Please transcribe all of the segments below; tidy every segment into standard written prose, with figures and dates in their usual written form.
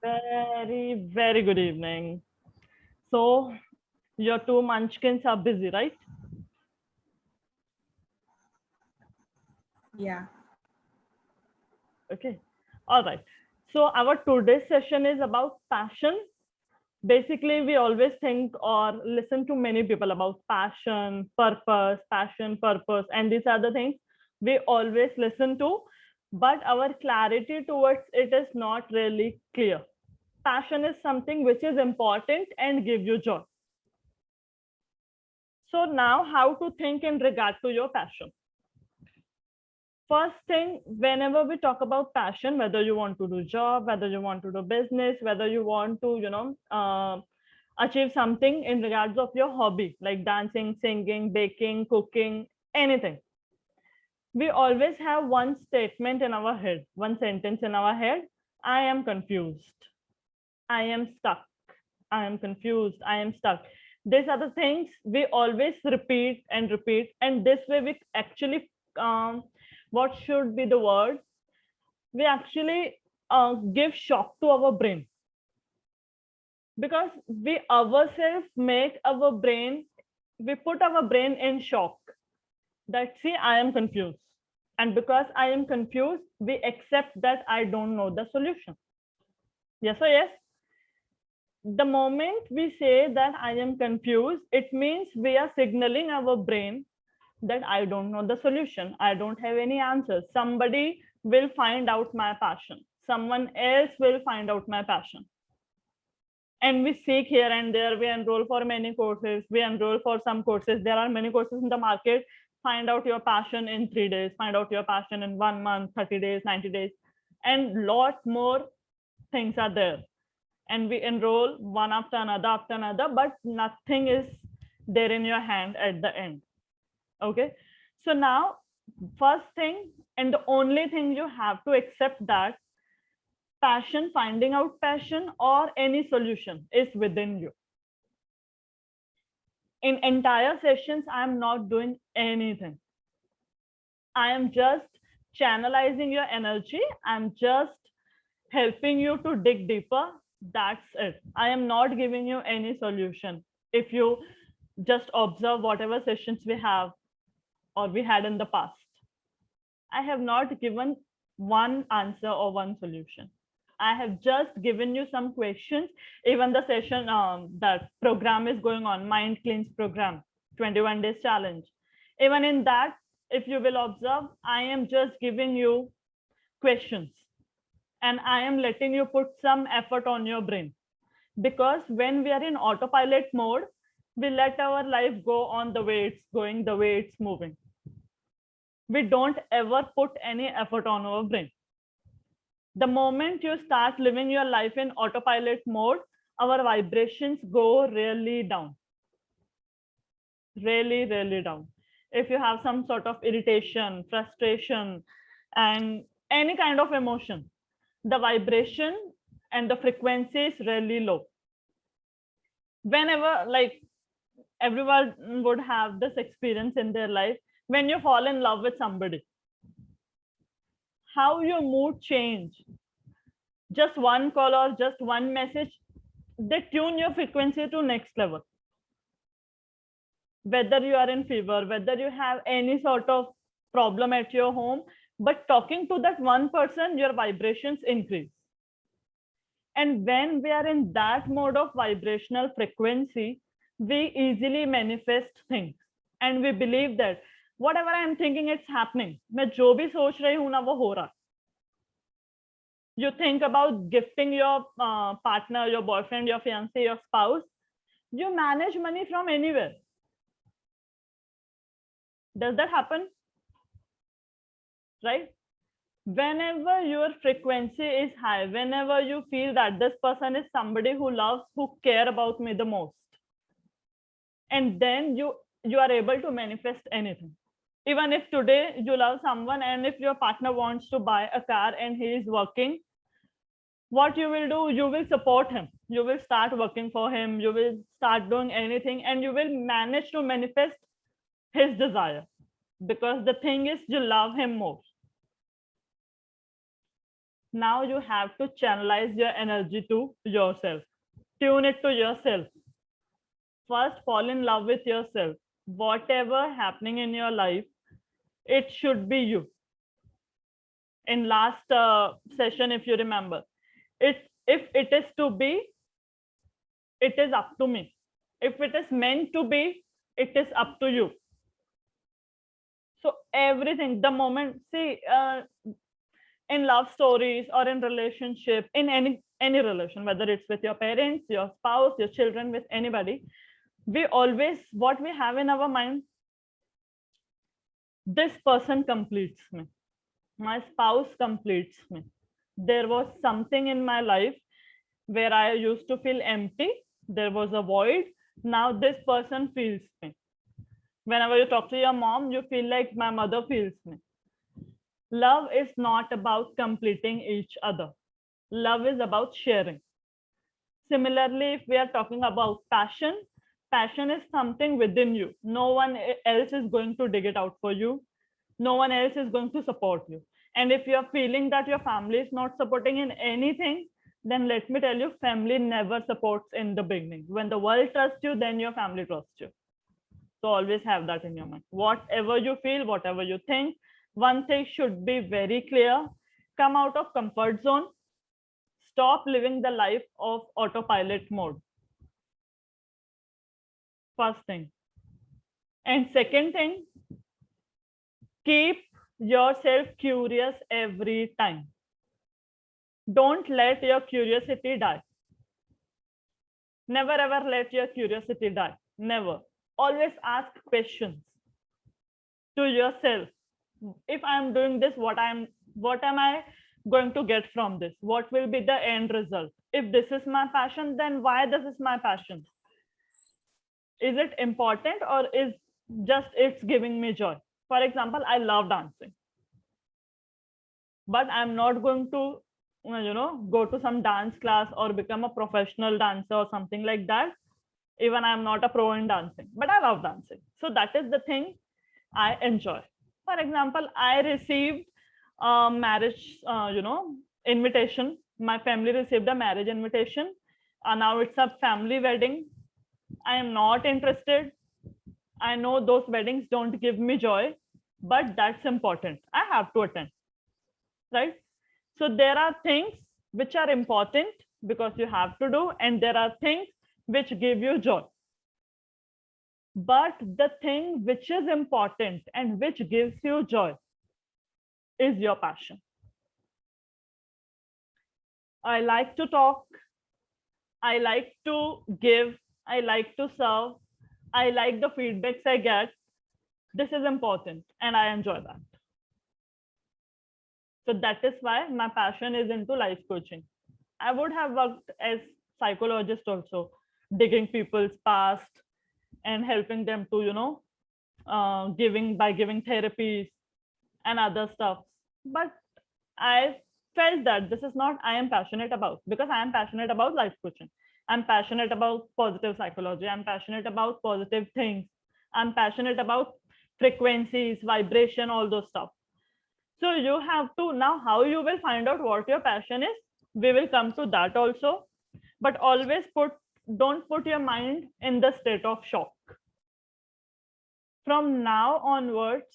Very, very good evening. So, your two munchkins are busy, right? Yeah. Okay. All right. So, our today's session is about passion. Basically, we always think or listen to many people about passion, purpose, and these are the things we always listen to, but our clarity towards it is not really clear. Passion is something which is important and give you joy. So now how to think in regard to your passion. First thing, whenever we talk about passion, whether you want to do job, whether you want to do business, whether you want to, achieve something in regards of your hobby, like dancing, singing, baking, cooking, anything. We always have one statement in our head, one sentence in our head. I am confused. I am stuck. I am confused. I am stuck. These are the things we always repeat and repeat. And this way, we actually, what should be the word? We actually give shock to our brain because we ourselves make our brain, we put our brain in shock that, see, I am confused. And because I am confused, we accept that I don't know the solution. Yes or yes? The moment we say that I am confused, it means we are signaling our brain that I don't know the solution. I don't have any answers. Somebody will find out my passion. Someone else will find out my passion. And we seek here and there, we enroll for many courses, we enroll for some courses. There are many courses in the market. Find out your passion in 3 days, find out your passion in 1 month, 30 days, 90 days, and lot more things are there. And we enroll one after another, but nothing is there in your hand at the end. Okay. So now, first thing and the only thing, you have to accept that passion, finding out passion or any solution is within you. In entire sessions, I am not doing anything. I am just channelizing your energy. I'm just helping you to dig deeper. That's it. I am not giving you any solution. If you just observe whatever sessions we have or we had in the past, I have not given one answer or one solution. I have just given you some questions. Even the session, that program is going on, Mind Cleanse program, 21 days challenge. Even in that, if you will observe, I am just giving you questions and I am letting you put some effort on your brain. Because when we are in autopilot mode, we let our life go on the way it's going, the way it's moving. We don't ever put any effort on our brain. The moment you start living your life in autopilot mode, our vibrations go really down. Really, really down. If you have some sort of irritation, frustration, and any kind of emotion, the vibration and the frequency is really low. Whenever, like, everyone would have this experience in their life, when you fall in love with somebody, how your mood change. Just one call or just one message, they tune your frequency to next level. Whether you are in fever, whether you have any sort of problem at your home, but talking to that one person, your vibrations increase. And when we are in that mode of vibrational frequency, we easily manifest things. And we believe that whatever I am thinking, it's happening. मैं जो भी सोच रही हूँ ना, वो हो रहा. You think about gifting your partner, your boyfriend, your fiance, your spouse. You manage money from anywhere. Does that happen? Right? Whenever your frequency is high, whenever you feel that this person is somebody who loves, who care about me the most, and then you are able to manifest anything. Even if today you love someone and if your partner wants to buy a car and he is working, what you will do, you will support him, you will start working for him, you will start doing anything, and you will manage to manifest his desire, because the thing is, you love him more. Now you have to channelize your energy to yourself. Tune it to yourself. First, fall in love with yourself. Whatever happening in your life, it should be you. In last session, if you remember, if it is to be, it is up to me. If it is meant to be, it is up to you. So everything, the moment, see, in love stories or in relationship, in any relation, whether it's with your parents, your spouse, your children, with anybody, we always, what we have in our mind, this person completes me, my spouse completes me. There was something in my life where I used to feel empty, there was a void. Now this person feels me. Whenever you talk to your mom, you feel like my mother feels me. Love is not about completing each other. Love is about sharing. Similarly, if we are talking about passion, passion is something within you. No one else is going to dig it out for you. No one else is going to support you. And if you're feeling that your family is not supporting in anything, then let me tell you, family never supports in the beginning. When the world trusts you, then your family trusts you. So always have that in your mind. Whatever you feel, whatever you think, one thing should be very clear. Come out of comfort zone. Stop living the life of autopilot mode. First thing. And second thing, keep yourself curious every time. Don't let your curiosity die. Never ever let your curiosity die. Never. Always ask questions to yourself. If I am doing this, what am I going to get from this? What will be the end result? If this is my passion, then why this is my passion? Is it important, or is just it's giving me joy? For example, I love dancing, but I'm not going to go to some dance class or become a professional dancer or something like that. Even I'm not a pro in dancing, but I love dancing. So that is the thing I enjoy. For example, I received a marriage invitation. My family received a marriage invitation. Now it's a family wedding. I am not interested. I know those weddings don't give me joy, but that's important. I have to attend, right? So there are things which are important because you have to do, and there are things which give you joy. But the thing which is important and which gives you joy is your passion. I like to talk. I like to give. I like to serve. I like the feedbacks I get. This is important and I enjoy that. So that is why my passion is into life coaching. I would have worked as psychologist also, digging people's past and helping them to, giving therapies and other stuff. But I felt that this is not I am passionate about, because I am passionate about life coaching. I'm passionate about positive psychology. I'm passionate about positive things. I'm passionate about frequencies, vibration, all those stuff. So you have to now, how you will find out what your passion is. We will come to that also. But always don't put your mind in the state of shock. From now onwards,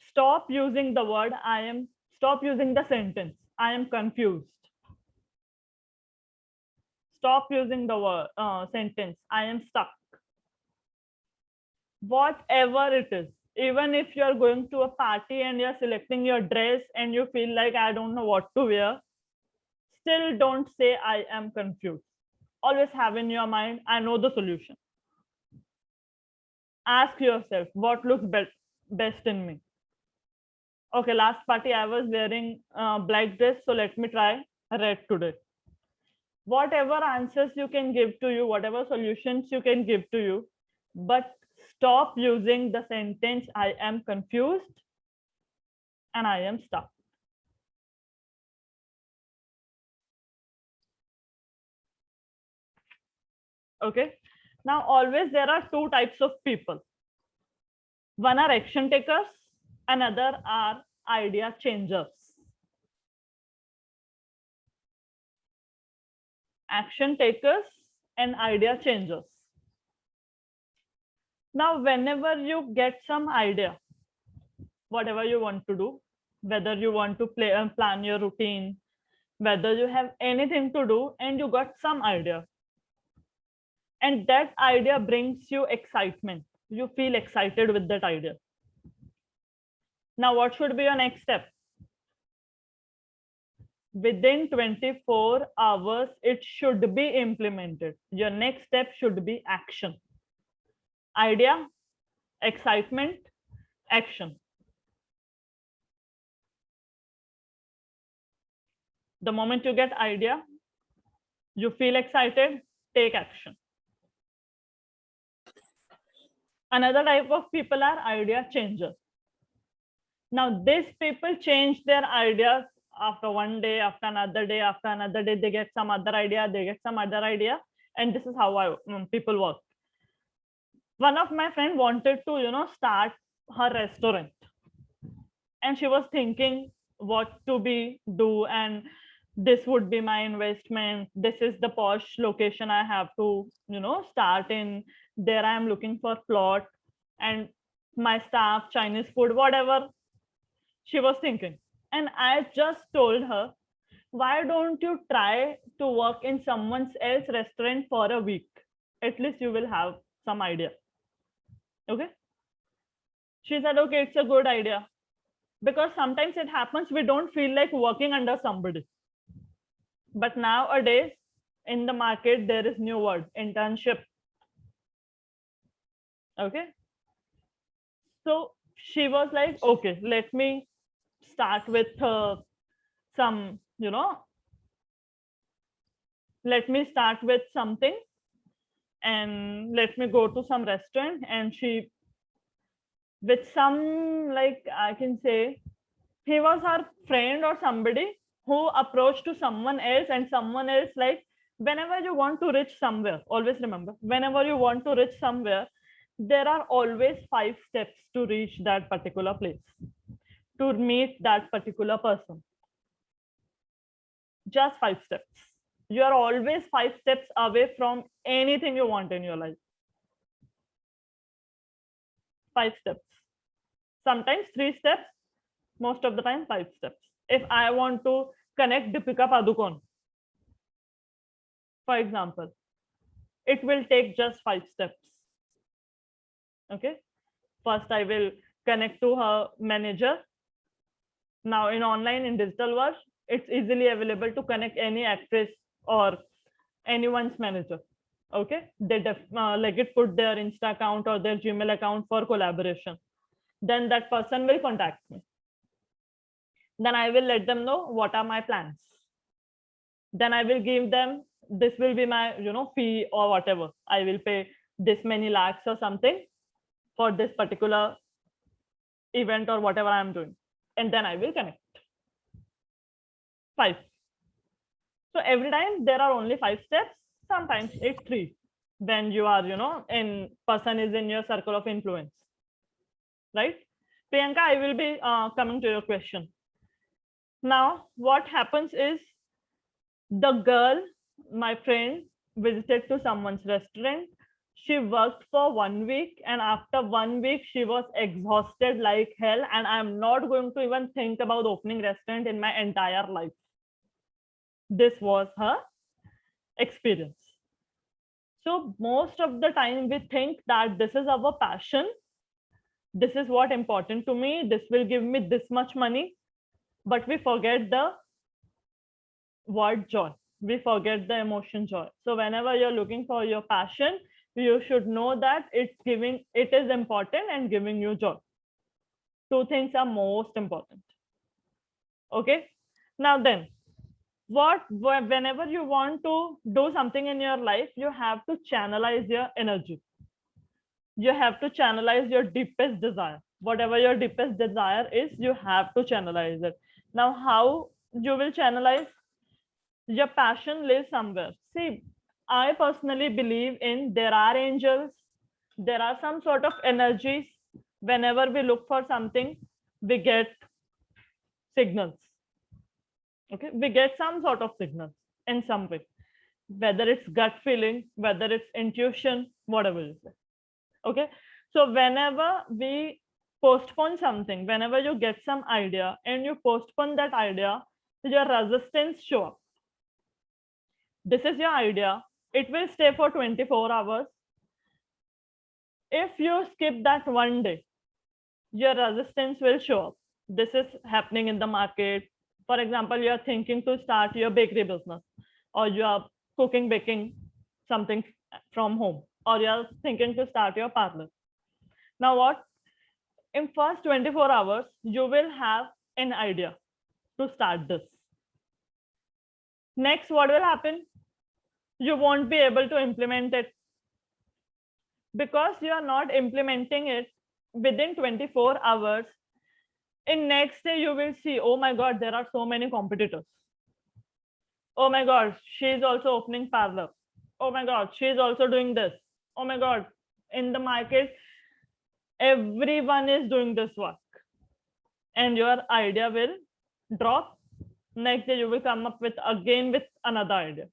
stop using the word I am, stop using the sentence I am confused. Stop using the word sentence I am stuck. Whatever it is, even if you're going to a party and you're selecting your dress and you feel like I don't know what to wear, still don't say I am confused. Always have in your mind, I know the solution. Ask yourself, what looks best in me? Okay, last party I was wearing black dress, so let me try red today. Whatever answers you can give to you, whatever solutions you can give to you, but stop using the sentence I am confused and I am stuck. Okay, now always there are two types of people. One are action takers Another are idea changers. Action takers and idea changers. Now, whenever you get some idea, whatever you want to do, whether you want to plan your routine, whether you have anything to do and you got some idea, and that idea brings you excitement, you feel excited with that idea. Now, what should be your next step? Within 24 hours, it should be implemented. Your next step should be action. Idea, excitement, action. The moment you get idea, you feel excited, take action. Another type of people are idea changers. Now, these people change their ideas after one day, after another day, after another day. They get some other idea, they get some other idea, and this is how people work. One of my friend wanted to, start her restaurant, and she was thinking what to be do, and this would be my investment. This is the posh location I have to, start in. There I am looking for plot, and my staff, Chinese food, whatever she was thinking. And I just told her, why don't you try to work in someone else's restaurant for a week? At least you will have some idea. Okay. She said, okay, it's a good idea. Because sometimes it happens, we don't feel like working under somebody. But nowadays, in the market, there is new word, internship. Okay. So she was like, okay, let me start with some, let me start with something and let me go to some restaurant. And she, with some, like, I can say, he was her friend or somebody who approached to someone else, and someone else, like, whenever you want to reach somewhere, always remember, whenever you want to reach somewhere, there are always 5 steps to reach that particular place, to meet that particular person. Just 5 steps. You are always 5 steps away from anything you want in your life. 5 steps. Sometimes 3 steps, most of the time 5 steps. If I want to connect Deepika Padukone, for example, it will take just 5 steps. Okay. First, I will connect to her manager. Now, in online, in digital world, it's easily available to connect any actress or anyone's manager. Okay. They like it put their Insta account or their Gmail account for collaboration. Then that person will contact me. Then I will let them know what are my plans. Then I will give them, this will be my, fee or whatever. I will pay this many lakhs or something for this particular event or whatever I'm doing. And then I will connect. 5. So every time there are only 5 steps, sometimes it's 3. When you are, in person is in your circle of influence. Right? Priyanka, I will be coming to your question. Now, what happens is, the girl, my friend, visited to someone's restaurant. She worked for 1 week, and after 1 week, she was exhausted like hell. And I'm not going to even think about opening restaurant in my entire life. This was her experience. So most of the time, we think that this is our passion. This is what important to me. This will give me this much money. But we forget the word joy. We forget the emotion joy. So whenever you're looking for your passion, you should know that it is important and giving you joy. 2 things are most important. Okay. Now then, whenever you want to do something in your life, you have to channelize your energy. You have to channelize your deepest desire. Whatever your deepest desire is, you have to channelize it. Now, how you will channelize? Your passion lives somewhere. See, I personally believe in there are angels, there are some sort of energies. Whenever we look for something, we get signals. Okay, we get some sort of signals in some way, whether it's gut feeling, whether it's intuition, whatever it is. Okay, so whenever we postpone something, whenever you get some idea and you postpone that idea, your resistance show up. This is your idea, it will stay for 24 hours. If you skip that one day, your resistance will show up. This is happening in the market. For example, you are thinking to start your bakery business, or you are cooking, baking something from home, or you are thinking to start your parlor. Now what? In first 24 hours, you will have an idea to start this. Next, what will happen? You won't be able to implement it because you are not implementing it within 24 hours. In next day, you will see, oh my God, there are so many competitors. Oh my God, she's also opening parlor. Oh my God, she's also doing this. Oh my God, in the market, everyone is doing this work. And your idea will drop. Next day, you will come up with another idea.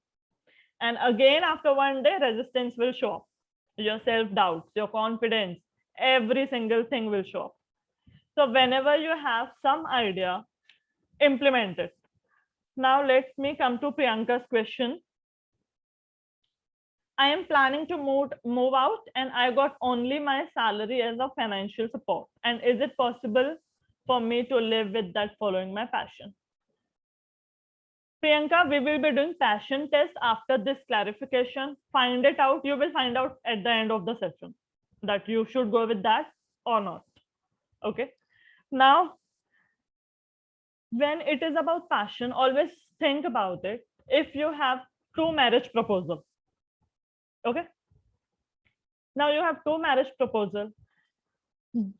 And again, after one day, resistance will show up. Your self-doubts, your confidence, every single thing will show up. So whenever you have some idea, implement it. Now let me come to Priyanka's question. I am planning to move out and I got only my salary as a financial support. And is it possible for me to live with that following my passion? Priyanka, we will be doing passion test after this clarification. Find it out. You will find out at the end of the session that you should go with that or not. Okay. Now, when it is about passion, always think about it. If you have two marriage proposal, okay. Now you have two marriage proposal.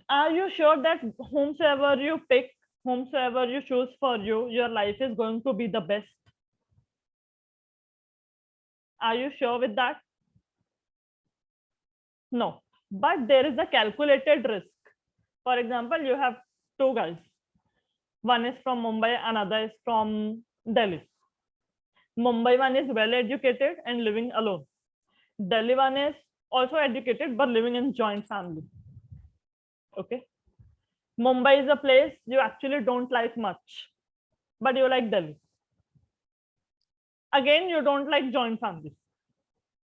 Are you sure that whomsoever you pick, whomsoever you choose for you, your life is going to be the best? Are you sure with that? No, but there is a calculated risk. For example, you have two guys. One is from Mumbai, another is from Delhi. Mumbai one is well educated and living alone. Delhi one is also educated but living in joint family. Okay. Mumbai is a place you actually don't like much, but you like Delhi. Again, you don't like joint family.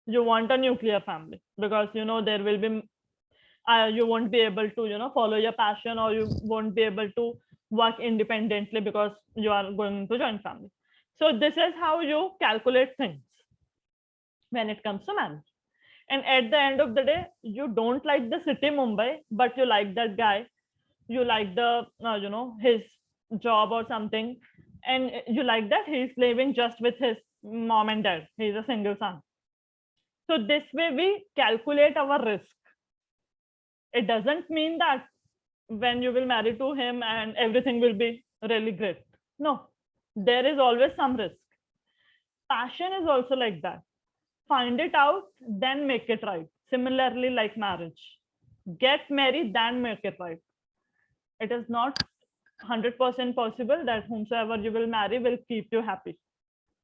You want a nuclear family because you know there will be you won't be able to follow your passion, or you won't be able to work independently because you are going to joint family. So this is how you calculate things when it comes to marriage. And at the end of the day, you don't like the city Mumbai, but you like that guy, you like the his job or something, and you like that he's living just with his mom and dad, he's a single son. So this way we calculate our risk. It doesn't mean that when you will marry to him and everything will be really great. No, there is always some risk. Passion is also like that. Find it out, then make it right. Similarly, like marriage, get married, then make it right. It is not 100% possible that whomsoever you will marry will keep you happy.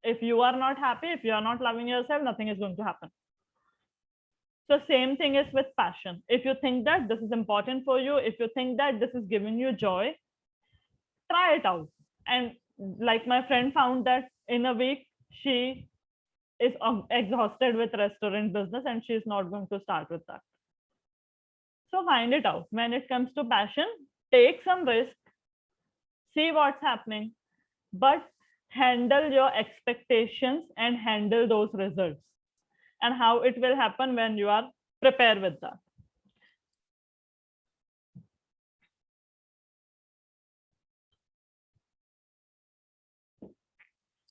If you are not happy, if you are not loving yourself, nothing is going to happen. So same thing is with passion. If you think that this is important for you, if you think that this is giving you joy, try it out. And like my friend found that in a week, she is exhausted with restaurant business and she's not going to start with that. So find it out. When it comes to passion, take some risk, see what's happening, but handle your expectations and handle those results and how it will happen when you are prepared with that.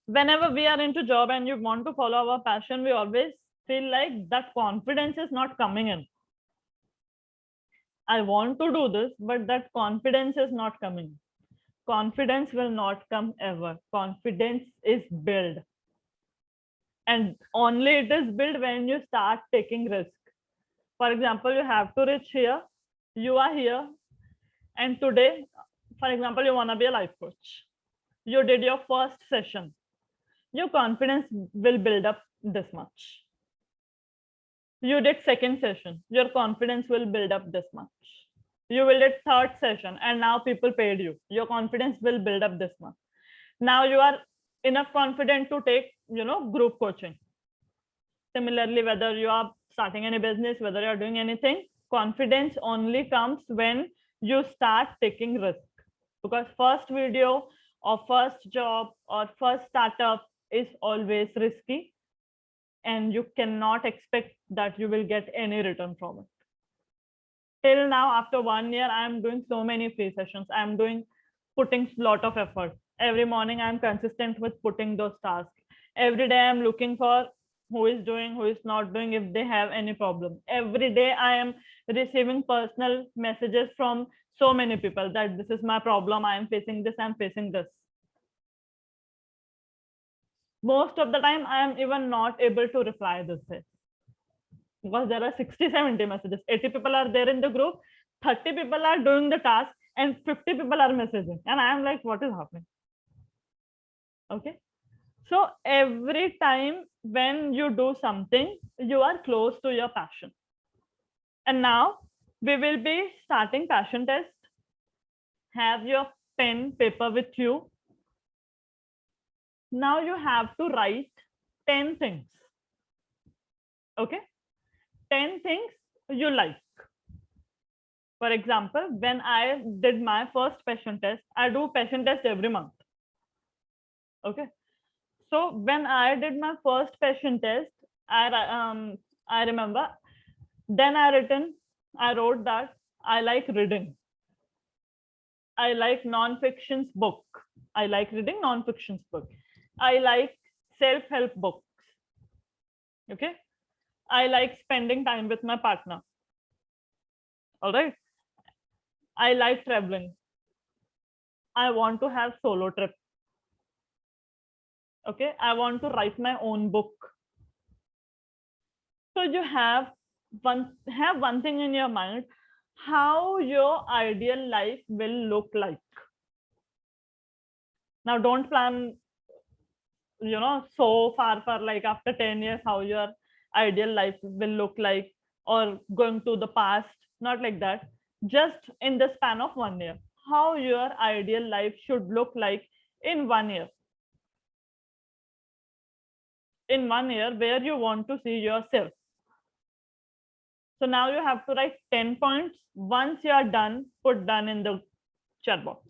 Whenever we are into job and you want to follow our passion, we always feel like that confidence is not coming in. I want to do this, but that confidence is not coming. Confidence will not come ever. Confidence is built. And only it is built when you start taking risk. For example, you have to reach here. You are here. And today, For example, you want to be a life coach. You did your first session. Your confidence will build up this much. You did second session. Your confidence will build up this much. You will did third session and now people paid you. Your confidence will build up this much. Now you are enough confident to take, group coaching. Similarly, whether you are starting any business, whether you are doing anything, confidence only comes when you start taking risk. Because first video or first job or first startup is always risky, and you cannot expect that you will get any return from it. Till now, after 1 year, I am doing so many free sessions. I am putting a lot of effort. Every morning, I am consistent with putting those tasks. Every day, I am looking for who is doing, who is not doing, if they have any problem. Every day, I am receiving personal messages from so many people that this is my problem. I am facing this. I am facing this. Most of the time, I am even not able to reply this way, because there are 60-70 messages. 80 people are there in the group, 30 people are doing the task, and 50 people are messaging, and I am like, what is happening? Okay, so every time when you do something, you are close to your passion. And now we will be starting passion test. Have your pen paper with you. Now you have to write 10 things. Okay, 10 things you like. For example, when I did my first passion test, I do passion test every month. Okay, so when I did my first passion test, I remember, then I wrote that I like reading. I like non-fiction's book. I like reading non-fiction's book. I like self-help books. Okay, I like spending time with my partner. All right, I like traveling. I want to have solo trip. Okay, I want to write my own book. So you have one thing in your mind, how your ideal life will look like. Now don't plan, so far, like after 10 years, how your ideal life will look like, or going to the past. Not like that. Just in the span of 1 year, how your ideal life should look like in 1 year. In 1 year, where you want to see yourself. So now you have to write 10 points. Once you are done, put done in the chat box.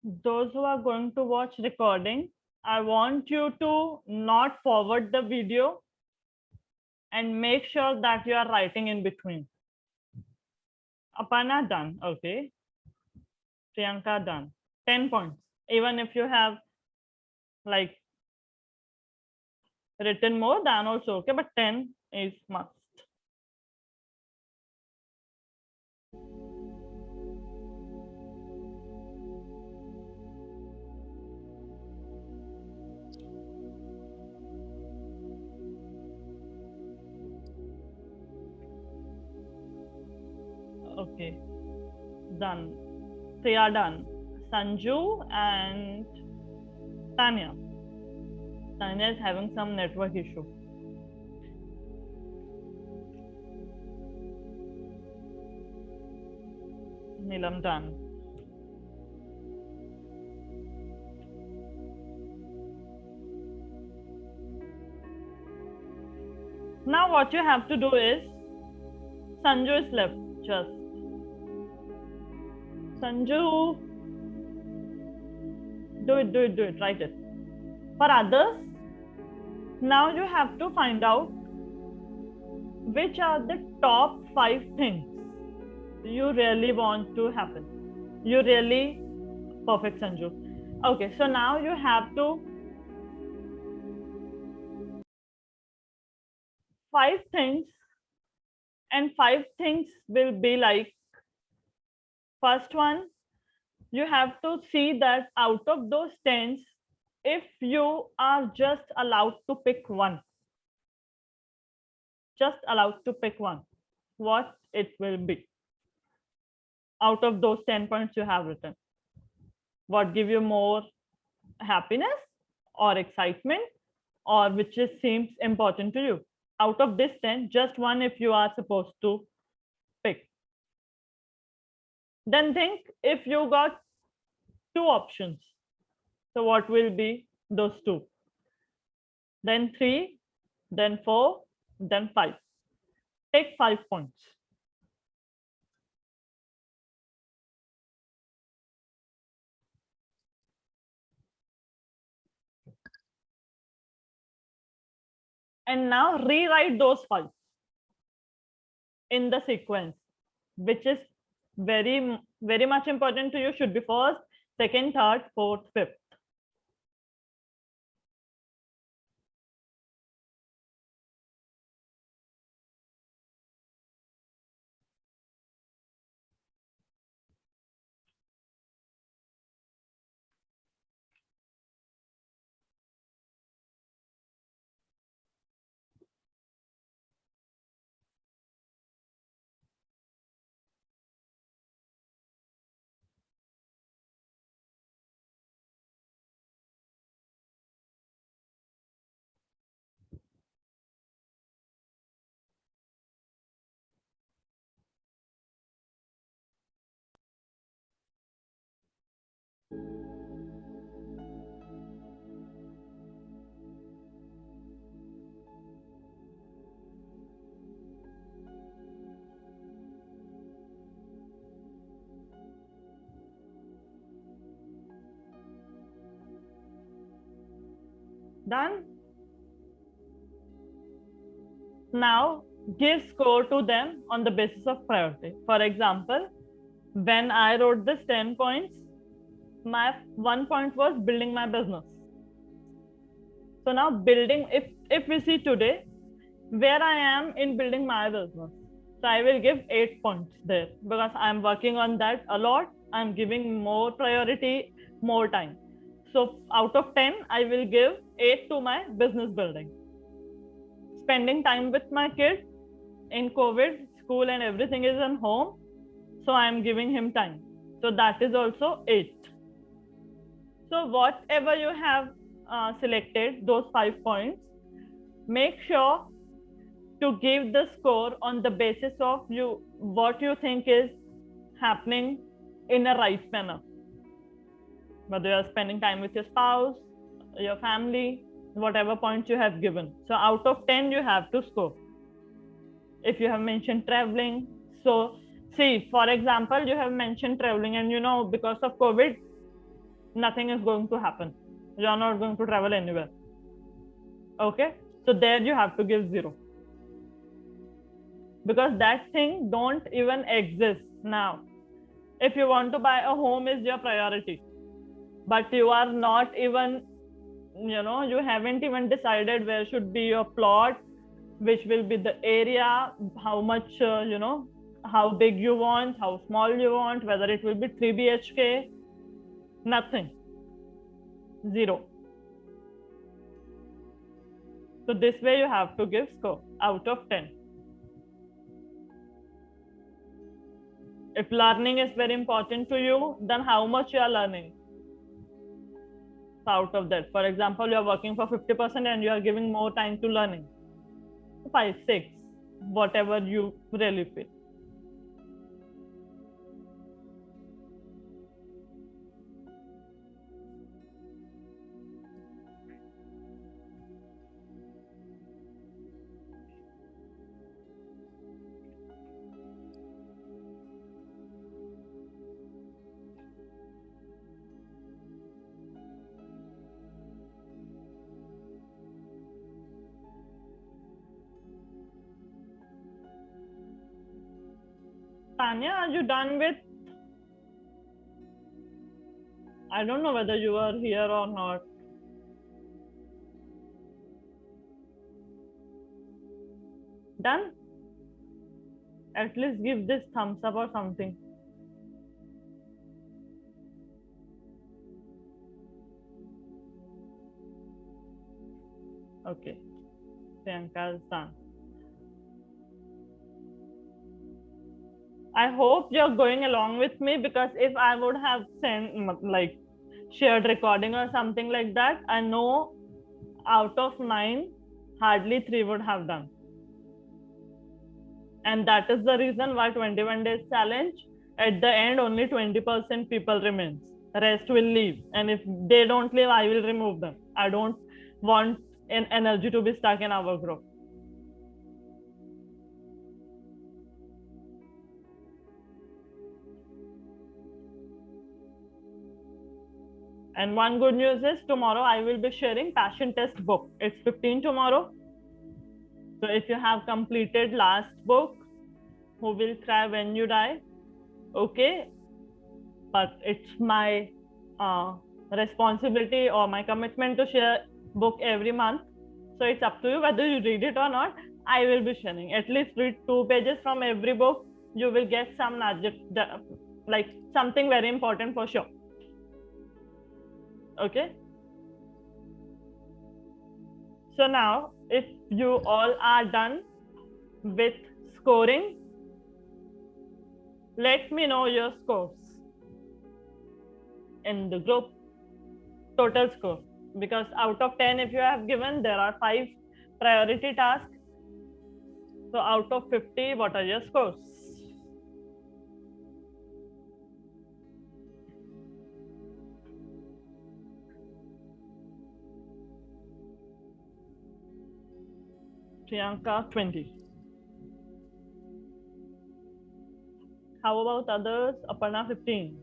those who are going to watch recording, I want you to not forward the video and make sure that you are writing in between. Aparna done. Okay. Priyanka done. 10 points. Even if you have like written more than also okay, but 10 is must. Okay, done. They are done. Sanju and Tanya. Tanya is having some network issue. Neelam done. Now what you have to do is, Sanju is left. Just Sanju, do it, write it. For others, now you have to find out which are the top 5 things you really want to happen. You really perfect, Sanju. Okay, so now you have to 5 things, and 5 things will be like, first one, you have to see that out of those 10s, if you are just allowed to pick one, just allowed to pick one, what it will be out of those 10 points you have written. What give you more happiness or excitement, or which is, seems important to you? Out of this 10, just one if you are supposed to pick. Then think if you got 2 options. So what will be those 2? Then 3, then 4, then 5. Take 5 points. And now rewrite those 5 in the sequence, which is very much important to you. Should be first, second, third, fourth, fifth. Done. Now give score to them on the basis of priority. For example, when I wrote this 10 points, my 1 point was building my business. So now building, if we see today where I am in building my business, so I will give 8 points there because I'm working on that a lot. I'm giving more priority, more time. So out of 10, I will give 8 to my business building. Spending time with my kid in COVID, school and everything is on home. So I'm giving him time. So that is also 8. So whatever you have selected, those 5 points, make sure to give the score on the basis of what you think is happening in a right manner. Whether you're spending time with your spouse, your family, whatever points you have given. So out of 10, you have to score. If you have mentioned traveling, so see, for example, you have mentioned traveling, and because of COVID, nothing is going to happen. You are not going to travel anywhere. Okay, so there you have to give 0, because that thing don't even exist now. If you want to buy a home is your priority, but you are not even, you haven't even decided where should be your plot, which will be the area, how much, how big you want, how small you want, whether it will be 3 BHK, nothing, 0. So this way you have to give score out of 10. If learning is very important to you, then how much you are learning? So out of that, for example, you are working for 50% and you are giving more time to learning. 5, 6, whatever you really feel. Tanya, are you done with? I don't know whether you are here or not. Done? At least give this thumbs up or something. Okay, Priyanka is done. I hope you're going along with me, because if I would have sent like shared recording or something like that, I know out of 9, hardly 3 would have done. And that is the reason why 21 days challenge, at the end only 20% people remains. Rest will leave. And if they don't leave, I will remove them. I don't want an energy to be stuck in our group. And one good news is tomorrow I will be sharing passion test book. It's 15 tomorrow. So if you have completed last book, Who Will Cry When You Die, okay, but it's my responsibility or my commitment to share book every month. So it's up to you whether you read it or not. I will be sharing. At least read 2 pages from every book. You will get some like something very important for sure. Okay. So now, if you all are done with scoring, let me know your scores in the group, total score. Because out of 10, if you have given, there are 5 priority tasks. So out of 50, what are your scores? Priyanka, 20. How about others? Aparna, 15.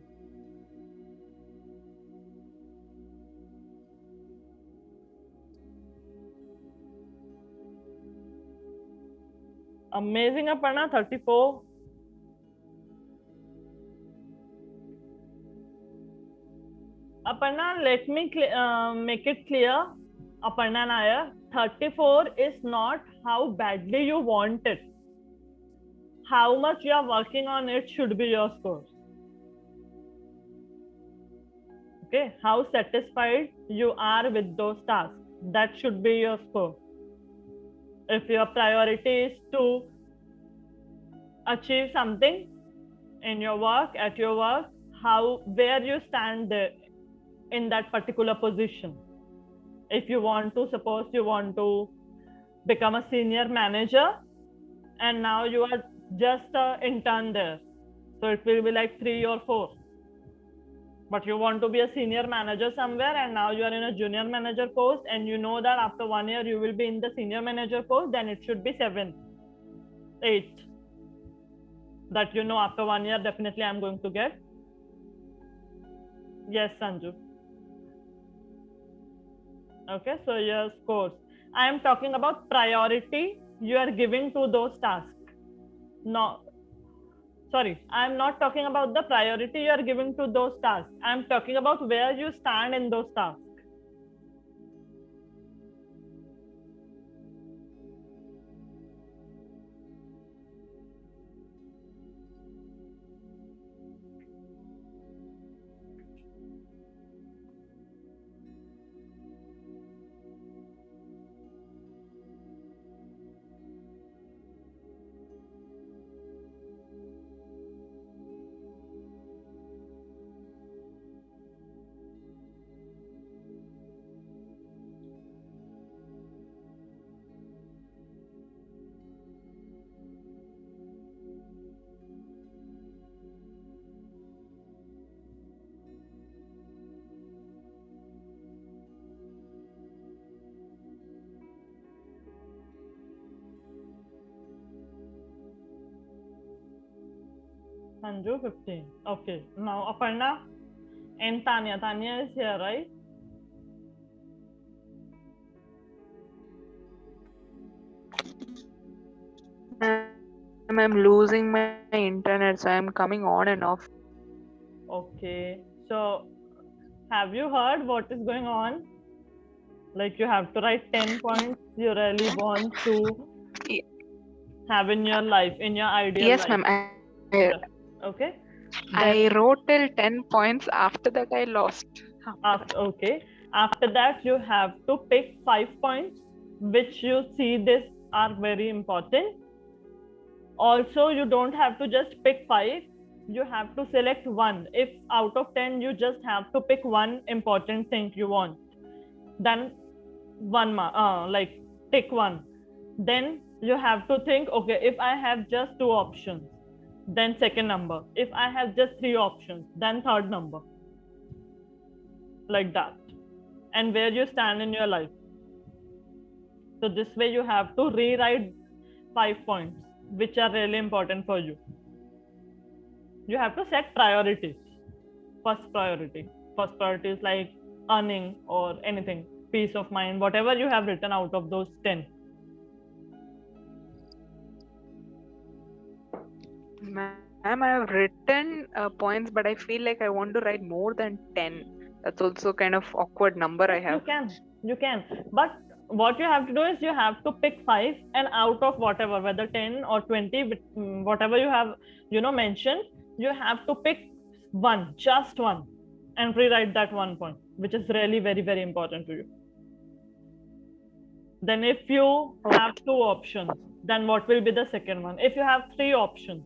Amazing, Aparna, 34. Aparna, let me make it clear. Aparna Nair, 34 is not how badly you want it. How much you are working on it should be your score. Okay, how satisfied you are with those tasks, that should be your score. If your priority is to achieve something in your work, at your work, where you stand there in that particular position. If you want to, suppose you want to become a senior manager, and now you are just an intern there, so it will be like 3 or 4. But you want to be a senior manager somewhere, and now you are in a junior manager post, and you know that after 1 year you will be in the senior manager post, then it should be 7, 8. That after 1 year definitely I'm going to get. Yes, Sanju. Okay, so your scores. I am talking about priority you are giving to those tasks. No, sorry, I am not talking about the priority you are giving to those tasks. I am talking about where you stand in those tasks. Sanju 15. Okay, now Aparna and Tanya. Tanya is here, right? I'm losing my internet, so I'm coming on and off. Okay, so have you heard what is going on? Like you have to write 10 points you really want to Ye- have in your life, in your ideal Yes, life. ma'am. Yeah. Okay. I Then wrote till 10 points. After that, I lost. after that you have to pick 5 points which you see this are very important. Also, you don't have to just pick five. You have to select one. If out of 10 you just have to pick one important thing you want, then like take one. Then you have to think, okay, if I have just two options, then second number. If I have just three options, then third number. Like that. And where you stand in your life. So this way you have to rewrite 5 points which are really important for you. You have to set priorities. First priority. First priority is like earning or anything, peace of mind, whatever you have written out of those 10. Ma'am, I have written points, but I feel like I want to write more than 10. That's also kind of awkward number I Yes, have. you can. But what you have to do is you have to pick five, and out of whatever, whether 10 or 20, whatever you have, mentioned, you have to pick one, just one, and rewrite that 1 point, which is really very, very important to you. Then if you have two options, then what will be the second one? If you have three options,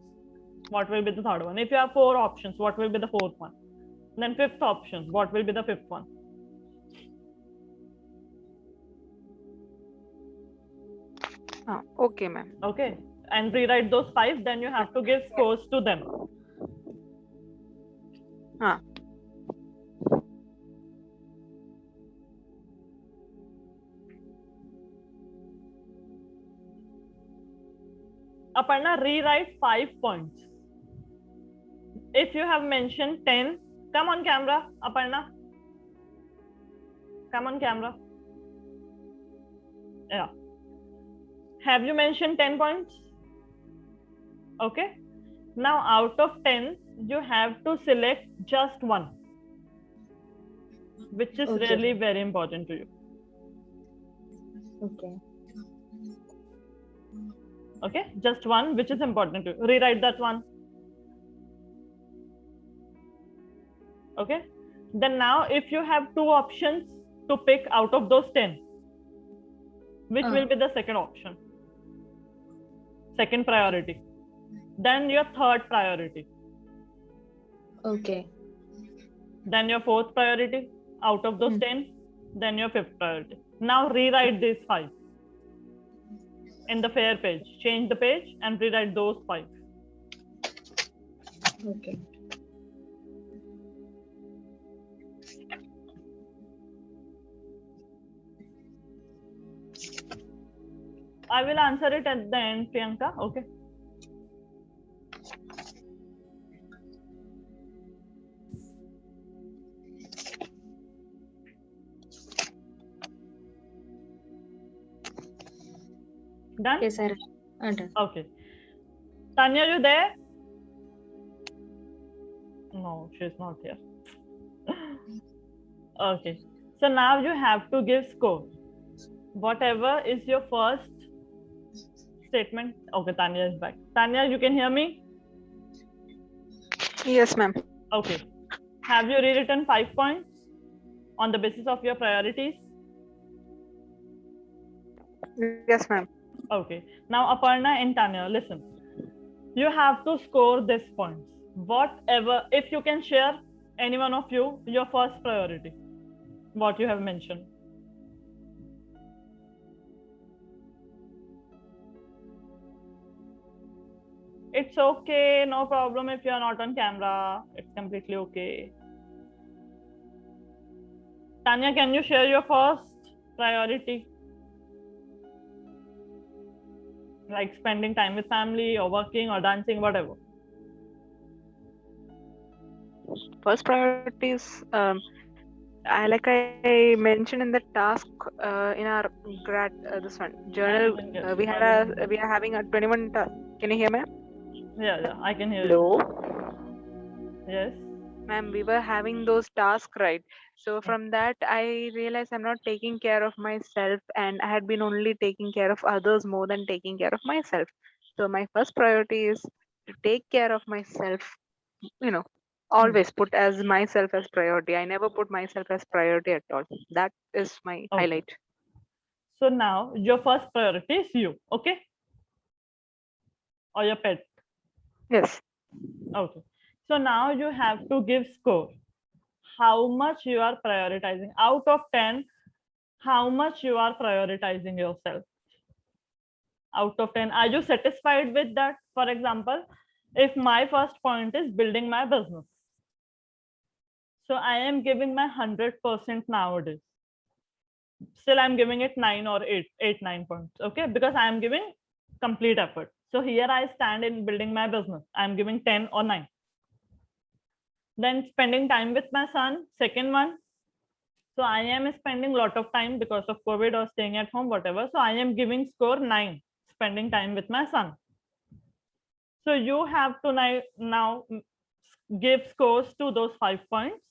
what will be the third one? If you have four options, what will be the fourth one? Then fifth option, what will be the fifth one? Okay, ma'am. Okay. And rewrite those five, then you have to give scores to them. Ah. Aparna, rewrite 5 points. If you have mentioned 10, come on camera, Aparna. Come on camera. Yeah. Have you mentioned 10 points? Okay. Now out of 10, you have to select just one, which is Okay. really very important to you. Okay. Okay. Just one, which is important to you. Rewrite that one. Okay. Then now if you have two options to pick out of those 10, which will be the second option? Second priority. Then your third priority. Okay. Then your fourth priority out of those 10. Then your fifth priority. Now rewrite these five in the fair page. Change the page and rewrite those five. Okay. I will answer it at the end, Priyanka. Okay. Done? Yes, sir. Done. Okay. Tanya, you there? No, she's not here. Okay. So now you have to give score. Whatever is your first statement. Okay, Tanya is back. Tanya, you can hear me? Yes, ma'am. Okay. Have you rewritten 5 points on the basis of your priorities? Yes, ma'am. Okay. Now, Aparna and Tanya, listen. You have to score these points. Whatever, if you can share any one of you, your first priority, what you have mentioned. It's okay, no problem if you are not on camera. It's completely okay. Tanya, can you share your first priority? Like spending time with family or working or dancing, whatever. First priority is like I mentioned in the task in our this one journal. We are having a 21 task. Can you hear me? Yeah, I can hear Hello? you. Yes. Ma'am, we were having those tasks, right? So from that, I realized I'm not taking care of myself, and I had been only taking care of others more than taking care of myself. So my first priority is to take care of myself. You know, always put as myself as priority. I never put myself as priority at all. That is my Okay. highlight. So now your first priority is you, okay? Or your pet. Yes. Okay. So now you have to give score. How much you are prioritizing out of 10, how much you are prioritizing yourself out of 10. Are you satisfied with that? For example, if my first point is building my business, so I am giving my 100% nowadays. Still I'm giving it 9 or 9 points, okay, because I am giving complete effort. So here I stand in building my business, I'm giving 10 or 9. Then spending time with my son, second one. So I am spending a lot of time because of COVID or staying at home, whatever. So I am giving score 9, spending time with my son. So you have to now give scores to those 5 points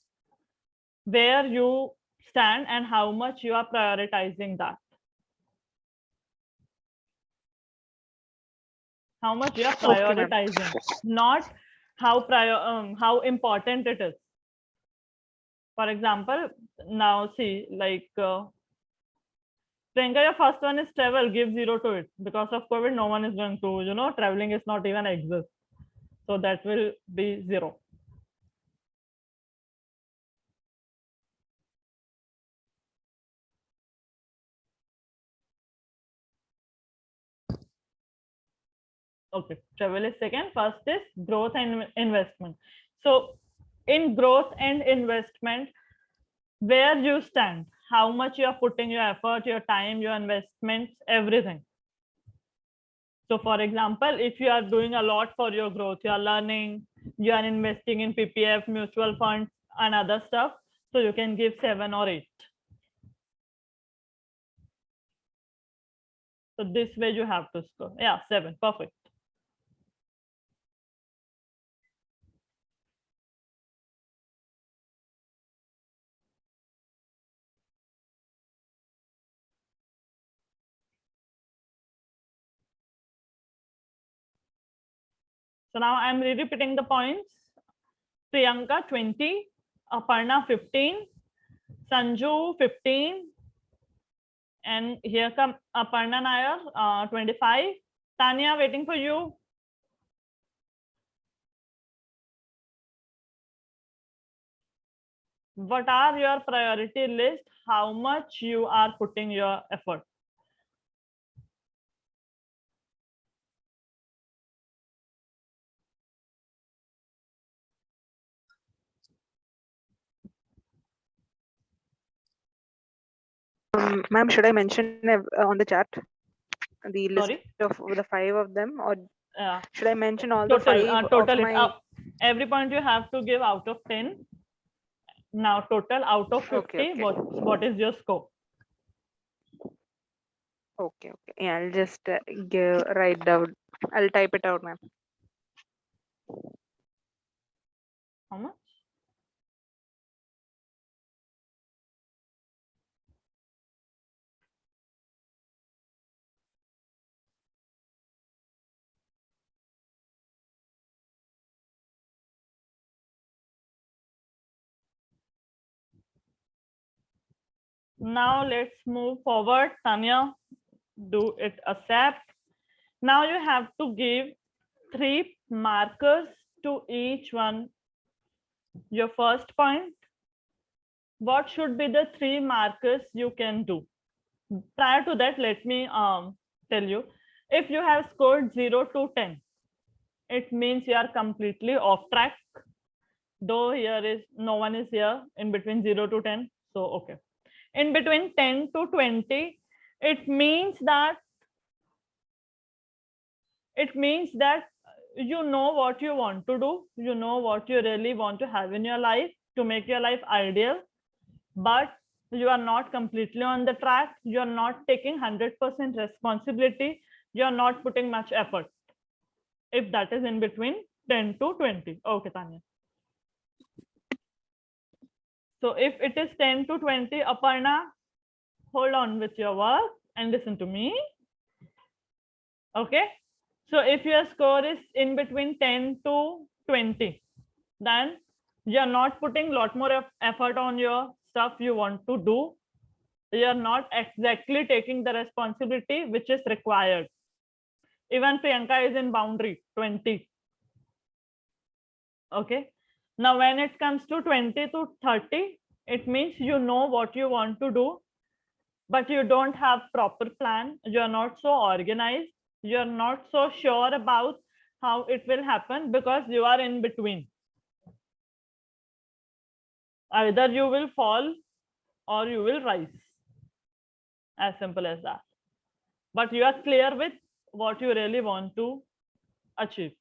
where you stand and how much you are prioritizing that. How much you are prioritizing, not how important it is. For example, now see, like Priyanka, your first one is travel. Give 0 to it. Because of COVID, no one is going to, traveling is not even exist. So that will be 0. Okay, travel is second. First is growth and investment. So in growth and investment, where you stand, how much you are putting your effort, your time, your investments, everything. So for example, if you are doing a lot for your growth, you are learning, you are investing in PPF, mutual funds, and other stuff, so you can give 7 or 8. So this way you have to score. Yeah, 7. Perfect. So now I'm repeating the points. Priyanka 20, Aparna 15, Sanju 15, and here come Aparna Nair 25. Tanya, waiting for you. What are your priority list? How much you are putting your effort? Ma'am, should I mention on the chat the list Sorry? of the 5 of them, or should I mention all total, the 5 total of my... every point you have to give out of 10. Now total out of 50, Okay. what is your score? Okay, okay. Yeah, I'll just write down. I'll type it out, ma'am. How much? Now let's move forward. Tanya, do it accept. Now you have to give 3 markers to each one. Your first point, what should be the 3 markers you can do? Prior to that, let me tell you, if you have scored 0 to 10, it means you are completely off track. Though here is no one is here in between 0 to 10. So, okay. In between 10 to 20, it means that you know what you want to do, you know what you really want to have in your life to make your life ideal, but you are not completely on the track, you are not taking 100% responsibility, you are not putting much effort. If that is in between 10 to 20. Okay, Tanya. So if it is 10 to 20, Aparna, hold on with your work and listen to me. Okay. So if your score is in between 10 to 20, then you're not putting a lot more effort on your stuff you want to do. You're not exactly taking the responsibility which is required. Even Priyanka is in boundary 20. Okay. Now, when it comes to 20 to 30, it means you know what you want to do, but you don't have proper plan. You're not so organized. You're not so sure about how it will happen because you are in between. Either you will fall or you will rise. As simple as that. But you are clear with what you really want to achieve.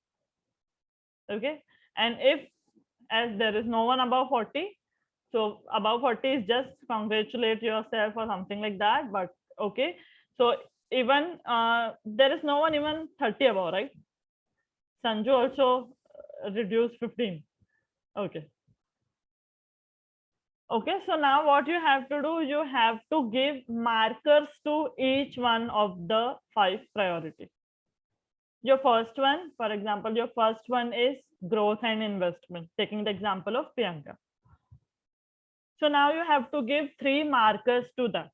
Okay. And if, as there is no one above 40, so above 40 is just congratulate yourself or something like that. But okay. So even there is no one even 30 above, right? Sanju also reduced 15. Okay. Okay, so now what you have to do, you have to give markers to each one of the 5 priorities. Your first one, for example, your first one is growth and investment, taking the example of Priyanka. So now you have to give 3 markers to that.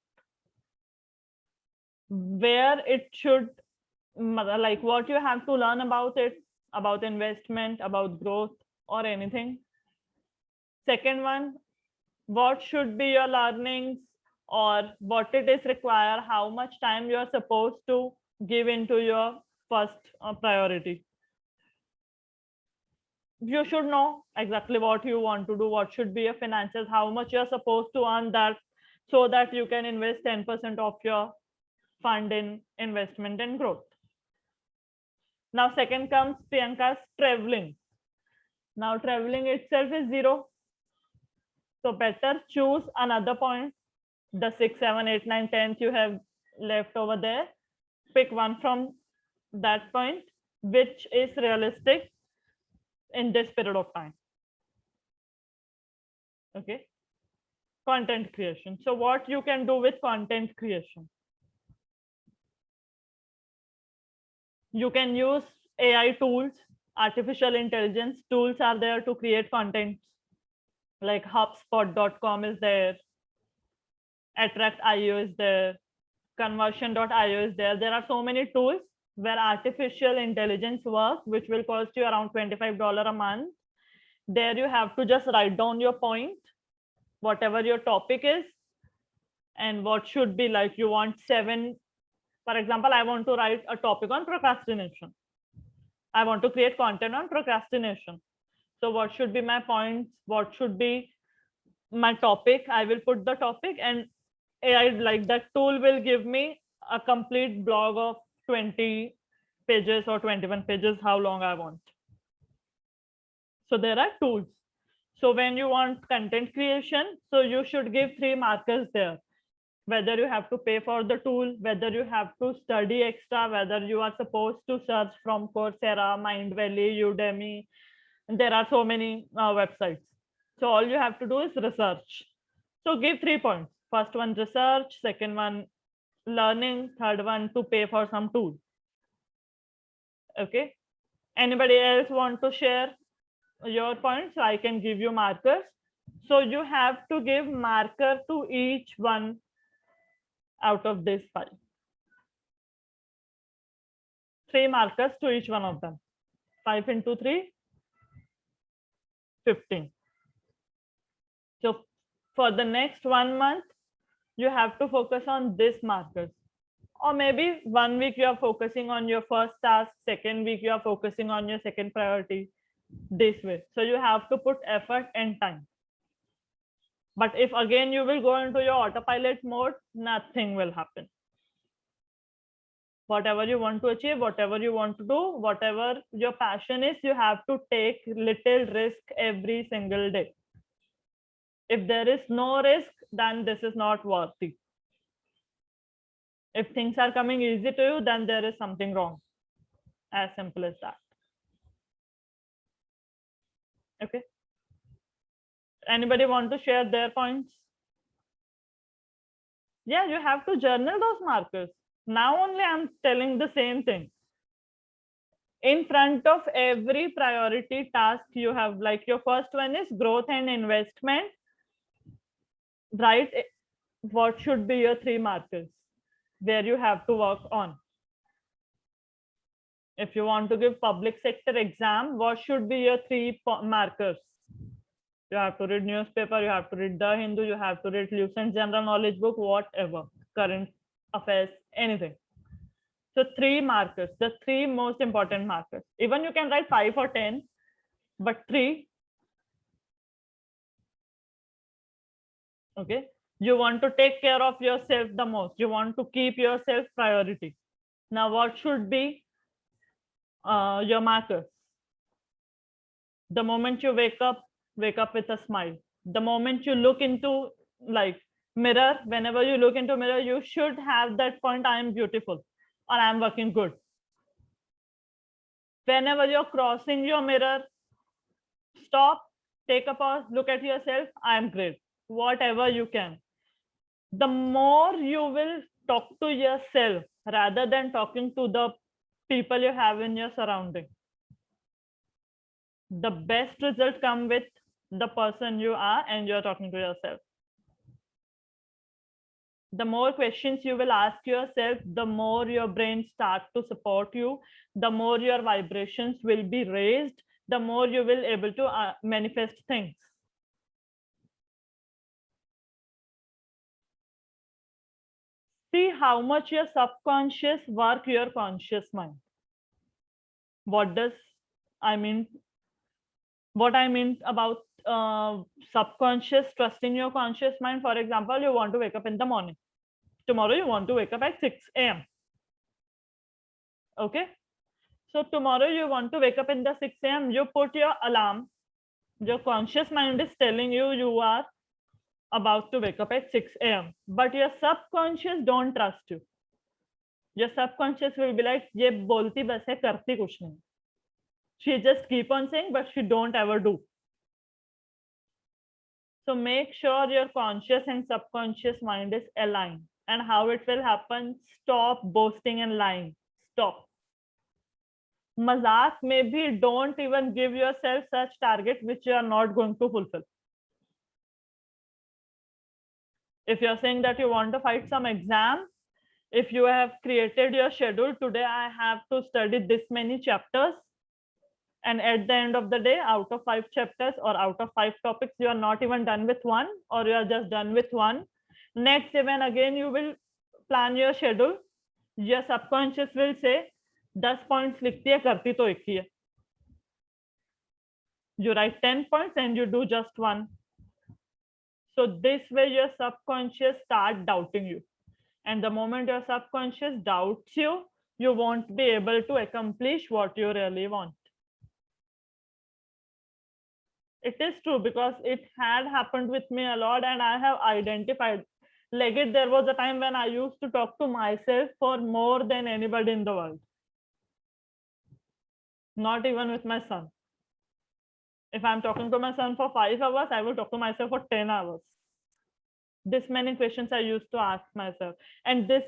Where it should, like what you have to learn about it, about investment, about growth, or anything. Second one, what should be your learnings or what it is require, how much time you are supposed to give into your first priority. You should know exactly what you want to do, what should be your finances, how much you're supposed to earn that, so that you can invest 10% of your fund in investment and growth. Now, second comes Priyanka's traveling. Now, traveling itself is 0. So better choose another point. The 6, 7, 8, 9, 10th you have left over there. Pick one from that point, which is realistic in this period of time. Okay. Content creation. So what you can do with content creation? You can use AI tools, artificial intelligence tools are there to create content. Like HubSpot.com is there, Attract.io is there, Conversion.io is there. There are so many tools where artificial intelligence works, which will cost you around $25 a month. There you have to just write down your point, whatever your topic is, and what should be, like you want 7. For example, I want to write a topic on procrastination. I want to create content on procrastination. So what should be my points? What should be my topic? I will put the topic, and AI, like that tool, will give me a complete blog of 20 pages or 21 pages, how long I want. So there are tools. So when you want content creation, so you should give 3 markers there. whether you have to pay for the tool, whether you have to study extra, whether you are supposed to search from Coursera, Mindvalley, Udemy. There are so many websites. So all you have to do is research. So give 3 points. First one, research. Second one, learning. Third one, to pay for some tool. Okay. Anybody else want to share your points? So I can give you markers. So you have to give marker to each one out of this 5. 3 markers to each one of them. 5 into 3, 15. So for the next 1 month, you have to focus on this markers. Or maybe 1 week you are focusing on your first task, second week you are focusing on your second priority, this way. So you have to put effort and time. But if again you will go into your autopilot mode, nothing will happen. Whatever you want to achieve, whatever you want to do, whatever your passion is, you have to take little risk every single day. If there is no risk, then this is not worthy. If things are coming easy to you, then there is something wrong. As simple as that. Okay. Anybody want to share their points? Yeah, you have to journal those markers. Now only I'm telling the same thing. In front of every priority task you have, like your first one is growth and investment. Write what should be your 3 markers where you have to work on. If you want to give public sector exam, what should be your 3 markers? You have to read newspaper, you have to read The Hindu, you have to read Lucent General Knowledge book, whatever, current affairs, anything. So 3 markers, the 3 most important markers. Even you can write 5 or 10, but 3. Okay. You want to take care of yourself the most. You want to keep yourself priority. Now, what should be your markers? The moment you wake up with a smile. The moment you look into like mirror, whenever you look into mirror, you should have that point, I am beautiful or I am working good. Whenever you're crossing your mirror, stop, take a pause, look at yourself, I am great, whatever you can. The more you will talk to yourself rather than talking to the people you have in your surrounding, the best results come with the person you are and you're talking to yourself. The more questions you will ask yourself, the more your brain starts to support you, the more your vibrations will be raised, the more you will able to manifest things. See how much your subconscious work your conscious mind. What does I mean? What I mean about subconscious trusting your conscious mind? For example, you want to wake up in the morning. Tomorrow you want to wake up at 6 a.m. Okay. So tomorrow you want to wake up in the 6 a.m. You put your alarm. Your conscious mind is telling you you are about to wake up at 6 a.m. But your subconscious don't trust you. Your subconscious will be like, ये बोलती बस है, करती कुछ नहीं. She just keep on saying, but she don't ever do. So make sure your conscious and subconscious mind is aligned. And how it will happen? Stop boasting and lying. Stop. Mazak, maybe don't even give yourself such target which you are not going to fulfill. If you're saying that you want to fight some exam, if you have created your schedule, today I have to study this many chapters, and at the end of the day, out of 5 chapters or out of 5 topics, you are not even done with one, or you are just done with one. Next event, again, you will plan your schedule. Your subconscious will say, 10 points लिखती है, करती तो एक ही है. You write 10 points and you do just one. So this way your subconscious start doubting you. And the moment your subconscious doubts you, you won't be able to accomplish what you really want. It is true, because it had happened with me a lot, and I have identified Legit, there was a time when I used to talk to myself for more than anybody in the world. Not even with my son. If I'm talking to my son for 5 hours, I will talk to myself for 10 hours. This many questions I used to ask myself. And this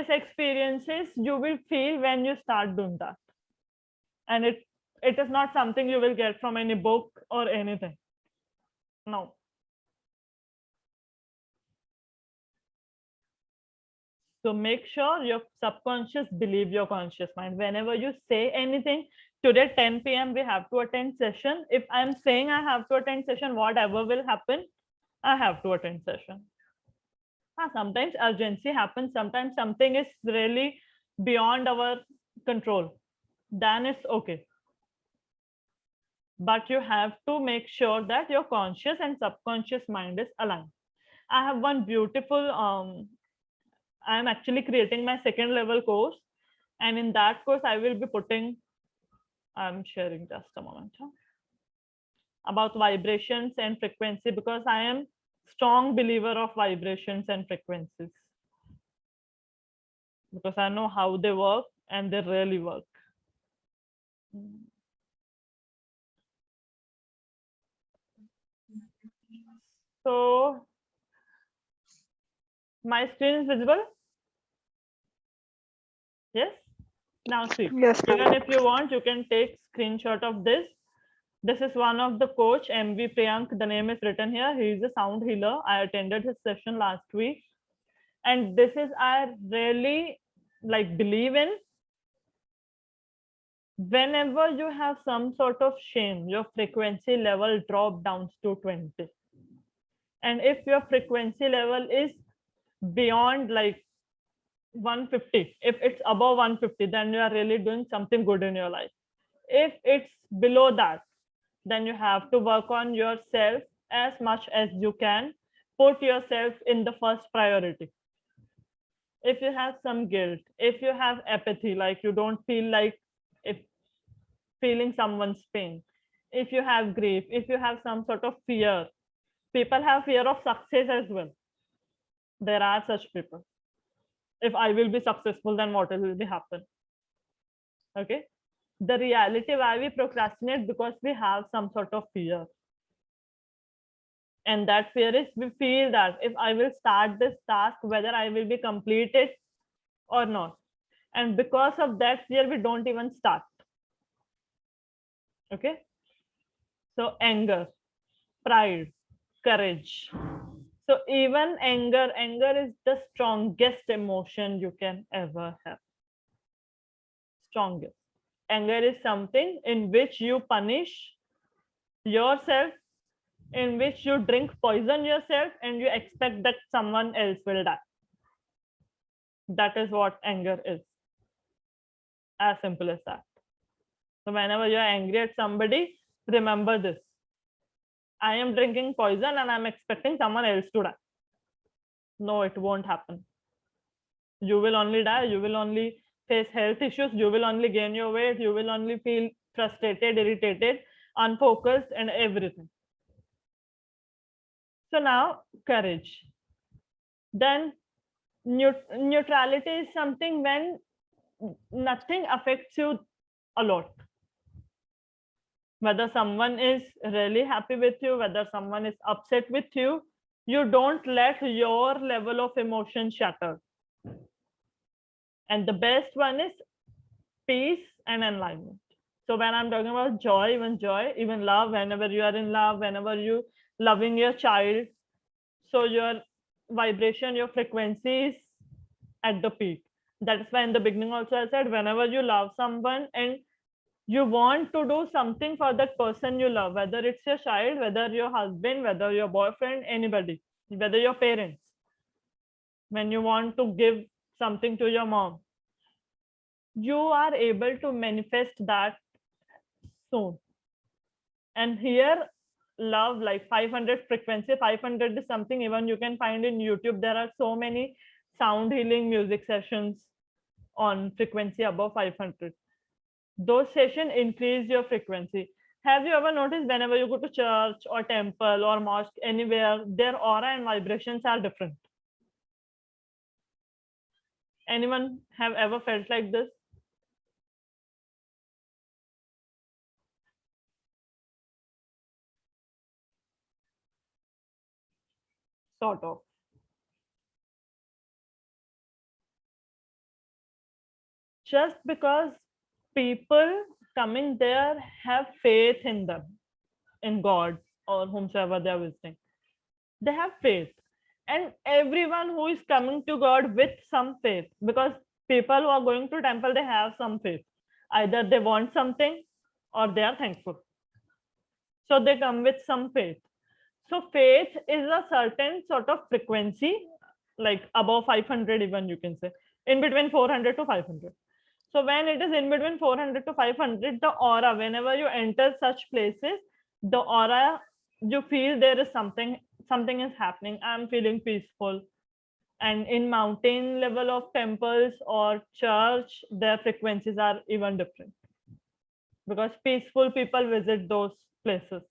experiences you will feel when you start doing that. And it is not something you will get from any book or anything. No. So make sure your subconscious believe your conscious mind. Whenever you say anything, today 10 p.m. we have to attend session. If I'm saying I have to attend session, whatever will happen, I have to attend session. Sometimes urgency happens. Sometimes something is really beyond our control. Then it's okay. But you have to make sure that your conscious and subconscious mind is aligned. I have one beautiful I'm actually creating my second level course, and in that course I will be putting, I'm sharing just a moment, about vibrations and frequency, because I am strong believer of vibrations and frequencies, because I know how they work and they really work. So my screen is visible? Yes. Now see, Yes, ma'am. even if you want, you can take screenshot of this. This is one of the coach, MV Priyank. The name is written here. He is a sound healer. I attended his session last week. And this is, I really like believe in. Whenever you have some sort of shame, your frequency level drop down to 20. And if your frequency level is beyond like 150, if it's above 150, then you are really doing something good in your life. If it's below that, then you have to work on yourself as much as you can. Put yourself in the first priority. If you have some guilt, if you have apathy, like you don't feel like if feeling someone's pain, if you have grief, if you have some sort of fear, people have fear of success as well. There are such people. If I will be successful, then what will be happen? Okay. The reality why we procrastinate, because we have some sort of fear. And that fear is, we feel that if I will start this task, whether I will be completed or not. And because of that fear, we don't even start. Okay. So anger, pride, courage. So even anger is the strongest emotion you can ever have. Strongest. Anger is something in which you punish yourself, in which you drink poison yourself, and you expect that someone else will die. That is what anger is. As simple as that. So whenever you're angry at somebody, remember this. I am drinking poison and I'm expecting someone else to die. No, it won't happen. You will only die. You will only face health issues. You will only gain your weight. You will only feel frustrated, irritated, unfocused, and everything. So now, courage. Then neutrality is something when nothing affects you a lot. Whether someone is really happy with you, whether someone is upset with you, you don't let your level of emotion shatter. And the best one is peace and enlightenment. So when I'm talking about joy, even love, whenever you are in love, whenever you loving your child, so your vibration, your frequency is at the peak. That's why in the beginning also I said, whenever you love someone and you want to do something for that person you love, whether it's your child, whether your husband, whether your boyfriend, anybody, whether your parents, when you want to give something to your mom, you are able to manifest that soon. And here, love, like 500 frequency, 500 is something even you can find in YouTube. There are so many sound healing music sessions on frequency above 500. Those sessions increase your frequency. Have you ever noticed whenever you go to church or temple or mosque, anywhere, their aura and vibrations are different? Anyone have ever felt like this? Sort of. Just because people coming there have faith in them, in God or whomsoever they are visiting. They have faith. And everyone who is coming to God with some faith, because people who are going to temple, they have some faith. Either they want something or they are thankful. So they come with some faith. So faith is a certain sort of frequency, like above 500 even you can say, in between 400 to 500. So when it is in between 400 to 500, the aura, whenever you enter such places, the aura, you feel there is something is happening. I'm feeling peaceful. And in mountain level of temples or church, their frequencies are even different because peaceful people visit those places.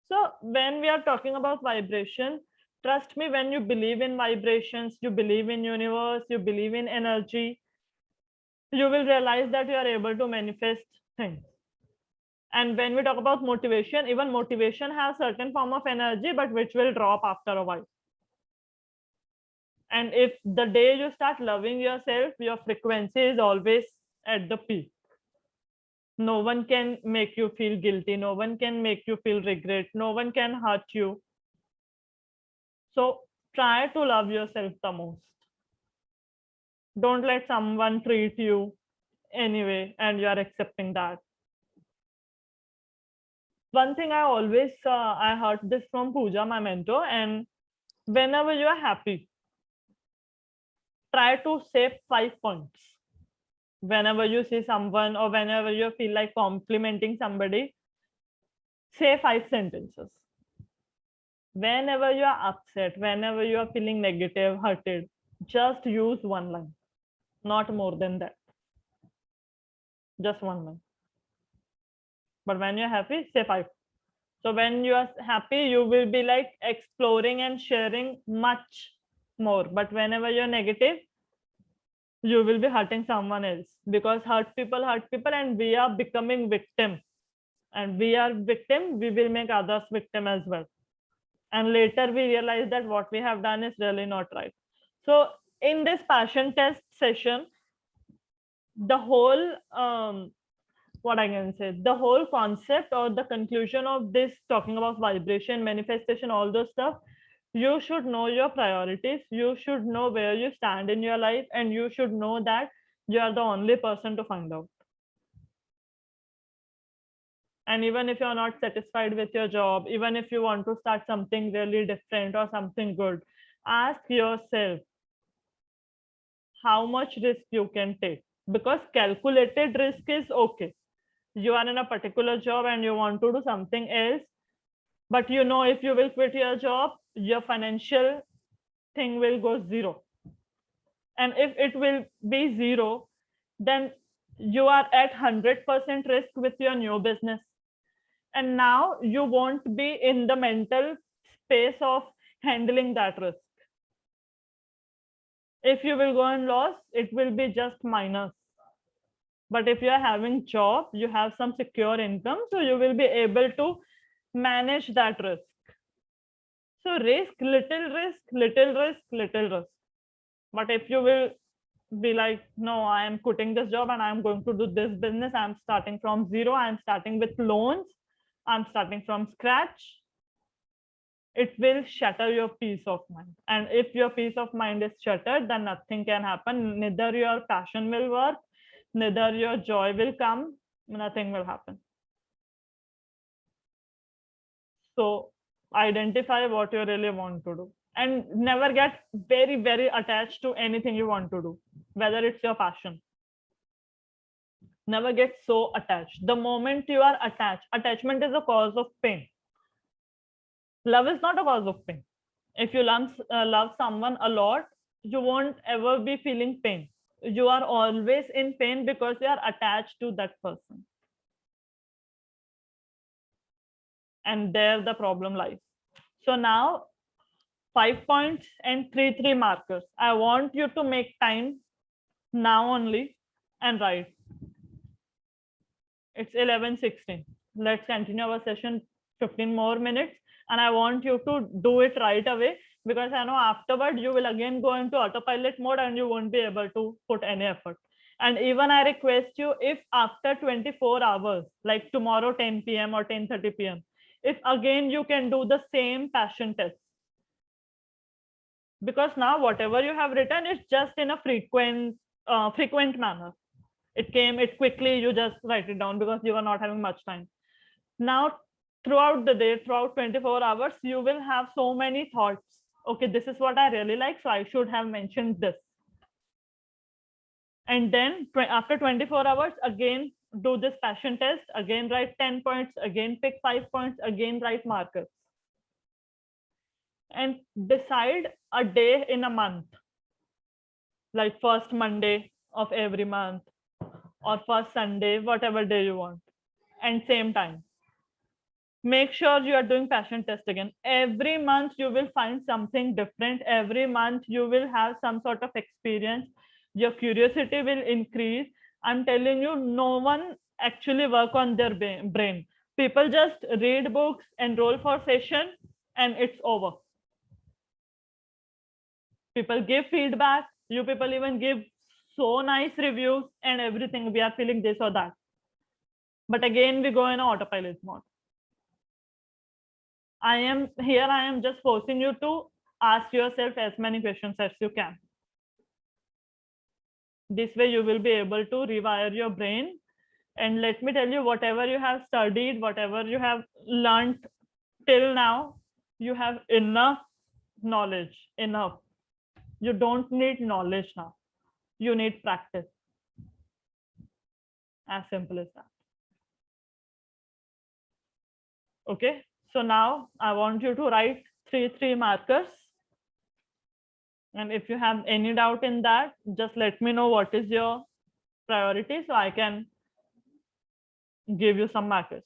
So when we are talking about vibration, trust me, when you believe in vibrations, you believe in universe, you believe in energy, you will realize that you are able to manifest things. And when we talk about motivation, even motivation has certain form of energy, but which will drop after a while. And if the day you start loving yourself, your frequency is always at the peak. No one can make you feel guilty. No one can make you feel regret. No one can hurt you. So try to love yourself the most. Don't let someone treat you anyway and you are accepting that. One thing I always I heard this from Pooja, my mentor, and whenever you are happy, try to say 5 points. Whenever you see someone or whenever you feel like complimenting somebody, say 5 sentences. Whenever you are upset, whenever you are feeling negative, hurted, just use one line, not more than that. Just one line. But when you're happy, say 5. So when you are happy, you will be like exploring and sharing much more. But whenever you're negative, you will be hurting someone else, because hurt people, and we are becoming victim. And we are victim, we will make others victim as well. And later we realize that what we have done is really not right. So in this passion test session, the whole what I can say, the whole concept or the conclusion of this talking about vibration, manifestation, all those stuff, you should know your priorities, you should know where you stand in your life, and you should know that you are the only person to find out. And even if you're not satisfied with your job, even if you want to start something really different or something good, ask yourself how much risk you can take, because calculated risk is okay. You are in a particular job and you want to do something else, but you know if you will quit your job, your financial thing will go zero. And if it will be zero, then you are at 100% risk with your new business. And now you won't be in the mental space of handling that risk. If you will go in loss, it will be just minus. But if you are having job, you have some secure income, so you will be able to manage that risk. So risk, little risk, little risk, little risk. But if you will be like, no, I am quitting this job and I'm going to do this business, I'm starting from zero, I'm starting with loans, I'm starting from scratch, it will shatter your peace of mind. And if your peace of mind is shattered, then nothing can happen. Neither your passion will work, neither your joy will come, nothing will happen. So identify what you really want to do, and never get very, very attached to anything you want to do, whether it's your passion. Never get so attached. The moment you are attached, attachment is a cause of pain. Love is not a cause of pain. If you love someone a lot, you won't ever be feeling pain. You are always in pain because you are attached to that person. And there the problem lies. So now 5 points and 3 markers. I want you to make time now only and write. It's 11:16. Let's continue our session 15 more minutes. And I want you to do it right away, because I know afterward you will again go into autopilot mode and you won't be able to put any effort. And even I request you, if after 24 hours, like tomorrow 10 p.m. or 10:30 p.m., if again you can do the same passion test, because now whatever you have written is just in a frequent manner. It came, it quickly, you just write it down because you are not having much time. Now throughout the day, throughout 24 hours, you will have so many thoughts. Okay, this is what I really like, so I should have mentioned this. And then after 24 hours, again do this passion test, again write 10 points, again pick 5 points, again write markers. And decide a day in a month, like first Monday of every month or first Sunday, whatever day you want, and same time. Make sure you are doing passion test again. Every month you will find something different. Every month you will have some sort of experience. Your curiosity will increase. I'm telling you, no one actually work on their brain. People just read books, enroll for session, and it's over. People give feedback. You people even give so nice reviews and everything. We are feeling this or that. But again, we go in autopilot mode. I am just forcing you to ask yourself as many questions as you can. This way you will be able to rewire your brain. And let me tell you, whatever you have studied, whatever you have learned till now, you have enough knowledge, enough. You don't need knowledge now. You need practice. As simple as that. Okay, so now I want you to write 3 markers. And if you have any doubt in that, just let me know what is your priority so I can give you some markers.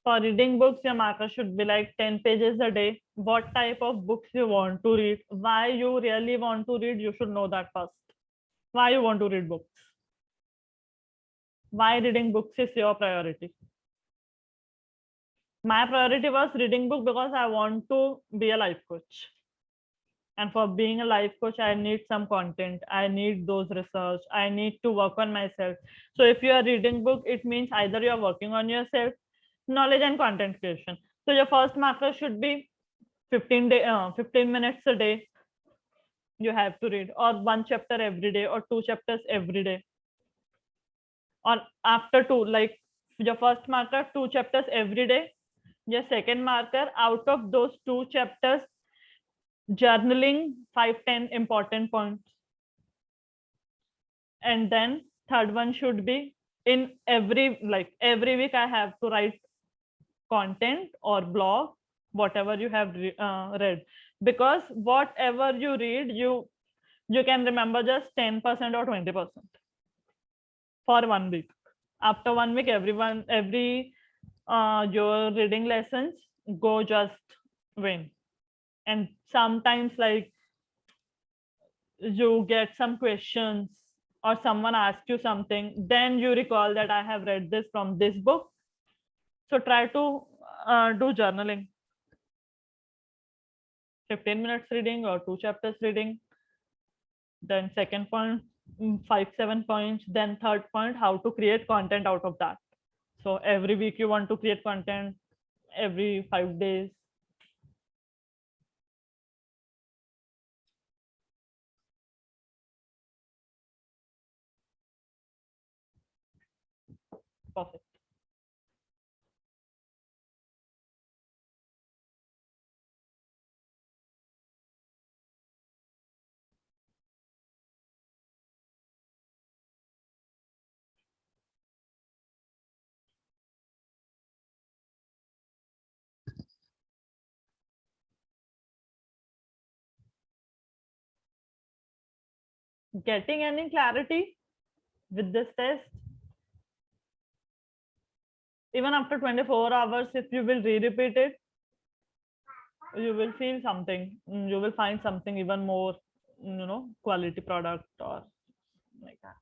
For reading books, your marker should be like 10 pages a day. What type of books you want to read, why you really want to read, you should know that first. Why you want to read books? Why reading books is your priority? My priority was reading book because I want to be a life coach. And for being a life coach, I need some content. I need those research. I need to work on myself. So if you are reading book, it means either you are working on yourself, knowledge and content creation. So your first marker should be 15 minutes a day. You have to read, or 1 chapter every day, or 2 chapters every day. Or after 2, like your first marker, 2 chapters every day. Your second marker, out of those 2 chapters, journaling 5-10 important points. And then third one should be in every week I have to write content or blog, whatever you have read, because whatever you read, you can remember just 10% or 20% for 1 week. After 1 week, every your reading lessons go just win. And sometimes like you get some questions or someone asks you something, then you recall that I have read this from this book. So try to do journaling. 15 minutes reading or 2 chapters reading. Then second point, 5-7 points. Then third point, how to create content out of that. So every week you want to create content, every 5 days. Perfect. Getting any clarity with this test? Even after 24 hours, if you will re-repeat it, you will feel something. You will find something even more, quality product or like that.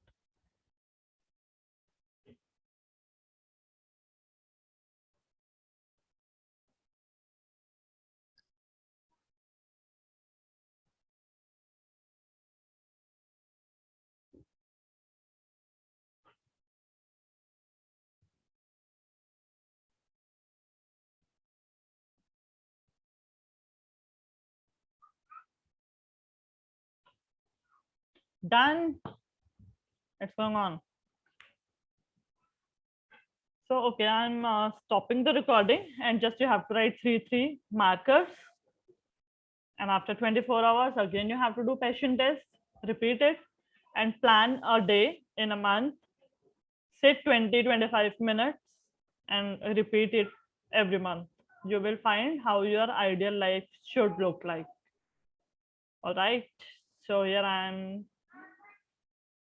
Done. It's going on. So, okay, I'm stopping the recording and just you have to write three markers. And after 24 hours, again, you have to do passion test, repeat it, and plan a day in a month. Sit 20-25 minutes and repeat it every month. You will find how your ideal life should look like. All right. So here I'm